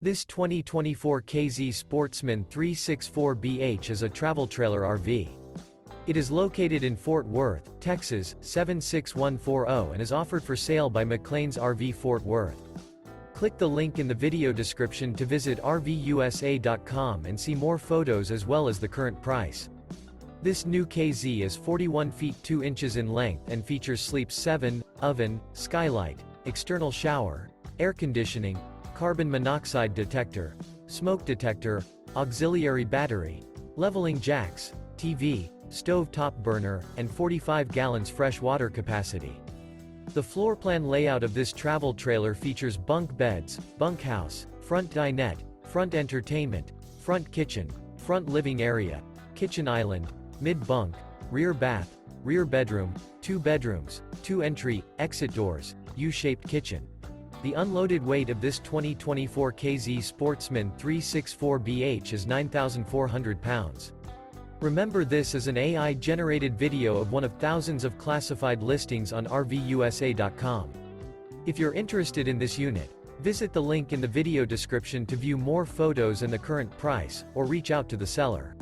This 2024 K-Z Sportsmen 364BH is a travel trailer RV. It is located in Fort Worth, Texas, 76140 and is offered for sale by McClain's RV Fort Worth. Click the link in the video description to visit RVUSA.com and see more photos as well as the current price. This new K-Z is 41 feet 2 inches in length and features Sleep 7, oven, skylight, external shower, air conditioning, carbon monoxide detector, smoke detector, auxiliary battery, leveling jacks, TV, stove top burner, and 45 gallons fresh water capacity. The floor plan layout of this travel trailer features bunk beds, bunkhouse, front dinette, front entertainment, front kitchen, front living area, kitchen island, mid-bunk, rear bath, rear bedroom, 2 bedrooms, 2 entry, exit doors, U-shaped kitchen. The unloaded weight of this 2024 K-Z Sportsmen 364BH is 9,400 pounds. Remember, this is an AI-generated video of one of thousands of classified listings on RVUSA.com. If you're interested in this unit, visit the link in the video description to view more photos and the current price, or reach out to the seller.